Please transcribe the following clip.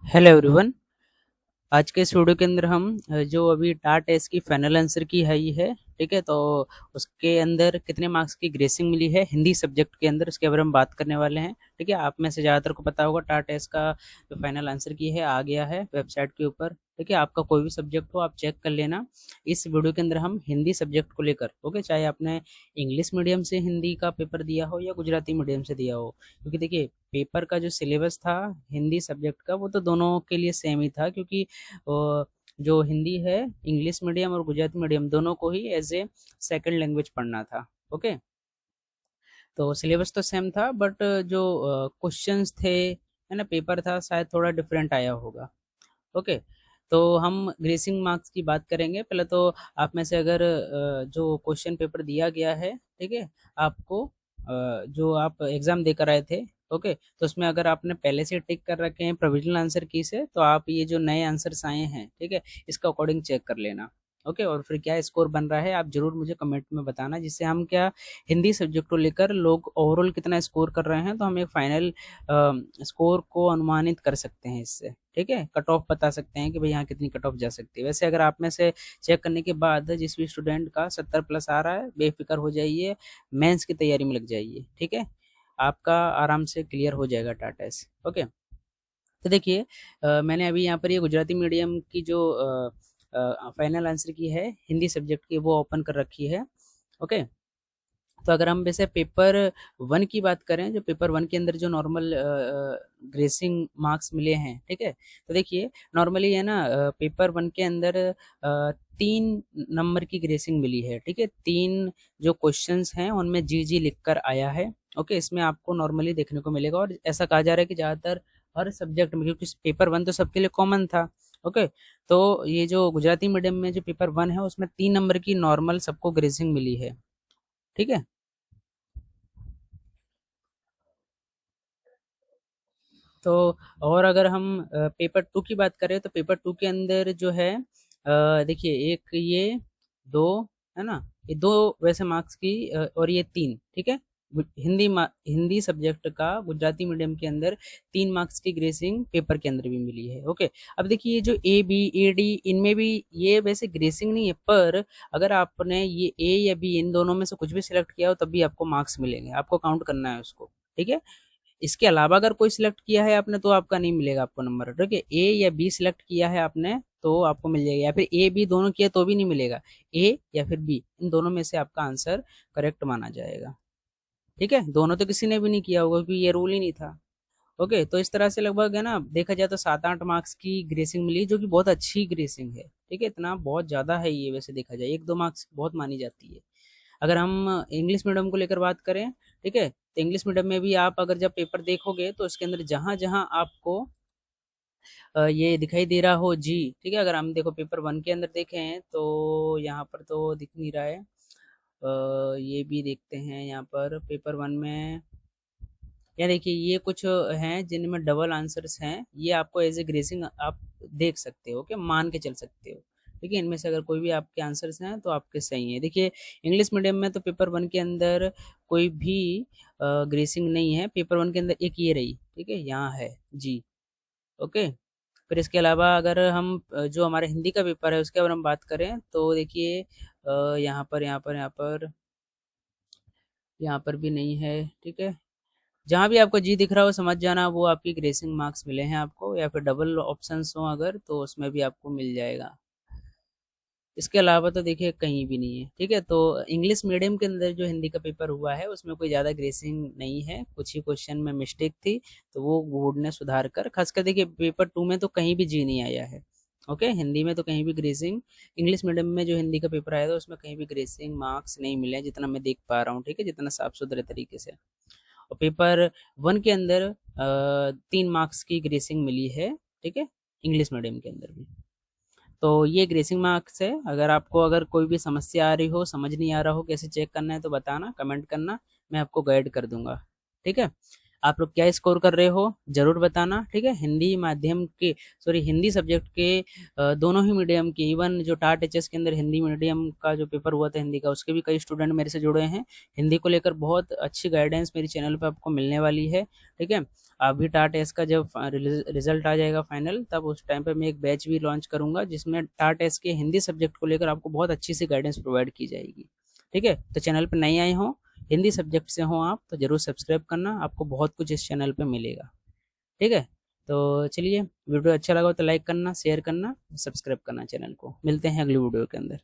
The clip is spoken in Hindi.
Hello everyone. आज के इस वीडियो के अंदर हम जो अभी टाट टेस्ट की फाइनल आंसर की है ये है। ठीक है, तो उसके अंदर कितने मार्क्स की ग्रेसिंग मिली है हिंदी सब्जेक्ट के अंदर, उसके बारे में बात करने वाले हैं। ठीक है, आप में से ज़्यादातर को पता होगा टाट टेस्ट का जो फाइनल आंसर की है आ गया है वेबसाइट के ऊपर। ठीक है, आपका कोई भी सब्जेक्ट हो आप चेक कर लेना। इस वीडियो के अंदर हम हिंदी सब्जेक्ट को लेकर, ओके, चाहे आपने इंग्लिश मीडियम से हिंदी का पेपर दिया हो या गुजराती मीडियम से दिया हो, क्योंकि देखिए पेपर का जो सिलेबस था हिंदी सब्जेक्ट का वो तो दोनों के लिए सेम ही था, क्योंकि जो हिंदी है इंग्लिश मीडियम और गुजराती मीडियम दोनों को ही एज ए सेकंड लैंग्वेज पढ़ना था। ओके, तो सिलेबस तो सेम था, बट जो क्वेश्चंस थे है ना, पेपर था शायद थोड़ा डिफरेंट आया होगा। ओके, तो हम ग्रेसिंग मार्क्स की बात करेंगे। पहले तो आप में से अगर जो क्वेश्चन पेपर दिया गया है, ठीक है, आपको जो आप एग्ज़ाम देकर आए थे, ओके, तो उसमें अगर आपने पहले से टिक कर रखे हैं प्रोविजनल आंसर की से, तो आप ये जो नए आंसर्स आए हैं, ठीक है, इसका अकॉर्डिंग चेक कर लेना। ओके, और फिर क्या स्कोर बन रहा है आप ज़रूर मुझे कमेंट में बताना, जिससे हम क्या हिंदी सब्जेक्ट को लेकर लोग ओवरऑल कितना स्कोर कर रहे हैं, तो हम एक फाइनल स्कोर को अनुमानित कर सकते हैं इससे। ठीक है, कट ऑफ बता सकते हैं कि भाई यहाँ कितनी कट ऑफ जा सकती है। वैसे अगर आप में से चेक करने के बाद जिस भी स्टूडेंट का 70 प्लस आ रहा है, बेफिक्र हो जाइए, मेंस की तैयारी में लग जाइए। ठीक है, आपका आराम से क्लियर हो जाएगा टाटा। ओके, तो देखिए मैंने अभी यहाँ पर ये गुजराती मीडियम की जो फाइनल आंसर की है हिंदी सब्जेक्ट की वो ओपन कर रखी है। ओके, तो अगर हम वैसे पेपर वन की बात करें, जो पेपर वन के अंदर जो नॉर्मल ग्रेसिंग मार्क्स मिले हैं, ठीक है, तो देखिए नॉर्मली है ना, पेपर वन के अंदर 3 नंबर की ग्रेसिंग मिली है। ठीक है, 3 जो क्वेश्चंस हैं उनमें जी जी लिख कर आया है। ओके, इसमें आपको नॉर्मली देखने को मिलेगा, और ऐसा कहा जा रहा है कि ज़्यादातर हर सब्जेक्ट में, क्योंकि पेपर वन तो सबके लिए कॉमन था। ओके, तो ये जो गुजराती मीडियम में जो पेपर वन है उसमें 3 नंबर की नॉर्मल सबको ग्रेसिंग मिली है। ठीक है, तो और अगर हम पेपर टू की बात करें, तो पेपर टू के अंदर जो है देखिए एक ये दो, है ना, ये दो वैसे मार्क्स की और ये 3। ठीक है, हिंदी सब्जेक्ट का गुजराती मीडियम के अंदर 3 मार्क्स की ग्रेसिंग पेपर के अंदर भी मिली है। ओके, अब देखिए ये जो ए बी ए डी इनमें भी ये वैसे ग्रेसिंग नहीं है, पर अगर आपने ये ए या बी इन दोनों में से कुछ भी सिलेक्ट किया हो तब भी आपको मार्क्स मिलेंगे, आपको काउंट करना है उसको। ठीक है, इसके अलावा अगर कोई सिलेक्ट किया है आपने तो आपका नहीं मिलेगा आपको नंबर। ठीक है, ए या बी सिलेक्ट किया है आपने तो आपको मिल जाएगा, या फिर ए बी दोनों किया तो भी नहीं मिलेगा। ए या फिर बी इन दोनों में से आपका आंसर करेक्ट माना जाएगा। ठीक है, दोनों तो किसी ने भी नहीं किया होगा क्योंकि ये रूल ही नहीं था। ओके, तो इस तरह से लगभग है ना, देखा जाए तो 7-8 मार्क्स की ग्रेसिंग मिली, जो कि बहुत अच्छी ग्रेसिंग है। ठीक है, इतना बहुत ज़्यादा है ये, वैसे देखा जाए 1-2 मार्क्स बहुत मानी जाती है। अगर हम इंग्लिश मीडियम को लेकर बात करें, ठीक है, तो इंग्लिश मीडियम में भी आप अगर जब पेपर देखोगे तो इसके अंदर जहाँ जहाँ आपको ये दिखाई दे रहा हो जी, ठीक है, अगर हम देखो पेपर वन के अंदर देखें तो यहाँ पर तो दिख नहीं रहा है। ये भी देखते हैं यहाँ पर पेपर वन में, या देखिए ये कुछ हैं जिनमें डबल आंसर्स हैं, ये आपको एज ए ग्रेसिंग आप देख सकते हो, कि मान के चल सकते हो। ठीक है, इनमें से अगर कोई भी आपके आंसर्स हैं तो आपके सही हैं। देखिए इंग्लिश मीडियम में तो पेपर वन के अंदर कोई भी ग्रेसिंग नहीं है, पेपर वन के अंदर एक ये रही, ठीक है, यहाँ है जी। ओके, फिर इसके अलावा अगर हम जो हमारे हिंदी का पेपर है उसके बारे में बात करें तो देखिए यहाँ पर भी नहीं है। ठीक है, जहाँ भी आपको जी दिख रहा हो समझ जाना वो आपकी ग्रेसिंग मार्क्स मिले हैं आपको, या फिर डबल ऑप्शंस हो अगर तो उसमें भी आपको मिल जाएगा। इसके अलावा तो देखिए कहीं भी नहीं है। ठीक है, तो इंग्लिश मीडियम के अंदर जो हिंदी का पेपर हुआ है उसमें कोई ज़्यादा ग्रेसिंग नहीं है, कुछ ही क्वेश्चन में मिस्टेक थी, तो वो बोर्ड ने सुधार कर, खासकर देखिए पेपर टू में तो कहीं भी जी नहीं आया है। ओके, हिंदी में तो कहीं भी ग्रेसिंग, इंग्लिश मीडियम में जो हिंदी का पेपर आया था उसमें कहीं भी ग्रेसिंग मार्क्स नहीं मिले हैं, जितना मैं देख पा रहा हूँ। ठीक है, जितना साफ सुथरे तरीके से। और पेपर वन के अंदर 3 मार्क्स की ग्रेसिंग मिली है। ठीक है, इंग्लिश मीडियम के अंदर भी। तो ये ग्रेसिंग मार्क्स है। अगर आपको अगर कोई भी समस्या आ रही हो, समझ नहीं आ रहा हो कैसे चेक करना है, तो बताना, कमेंट करना, मैं आपको गाइड कर दूंगा। ठीक है, आप लोग क्या स्कोर कर रहे हो ज़रूर बताना, ठीक है। हिंदी माध्यम के, सॉरी हिंदी सब्जेक्ट के दोनों ही मीडियम के, इवन जो टाट एचएस के अंदर हिंदी मीडियम का जो पेपर हुआ था हिंदी का, उसके भी कई स्टूडेंट मेरे से जुड़े हैं। हिंदी को लेकर बहुत अच्छी गाइडेंस मेरे चैनल पे आपको मिलने वाली है, ठीक है। अभी टाट एस का जब रिजल्ट आ जाएगा फाइनल, तब उस टाइम पे मैं एक बैच भी लॉन्च करूंगा जिसमें टाट एस के हिंदी सब्जेक्ट को लेकर आपको बहुत अच्छी सी गाइडेंस प्रोवाइड की जाएगी, ठीक है। तो चैनल पर नए आए हो, हिंदी सब्जेक्ट से हो आप, तो जरूर सब्सक्राइब करना, आपको बहुत कुछ इस चैनल पे मिलेगा, ठीक है। तो चलिए, वीडियो अच्छा लगा हो तो लाइक करना, शेयर करना, सब्सक्राइब करना चैनल को। मिलते हैं अगली वीडियो के अंदर।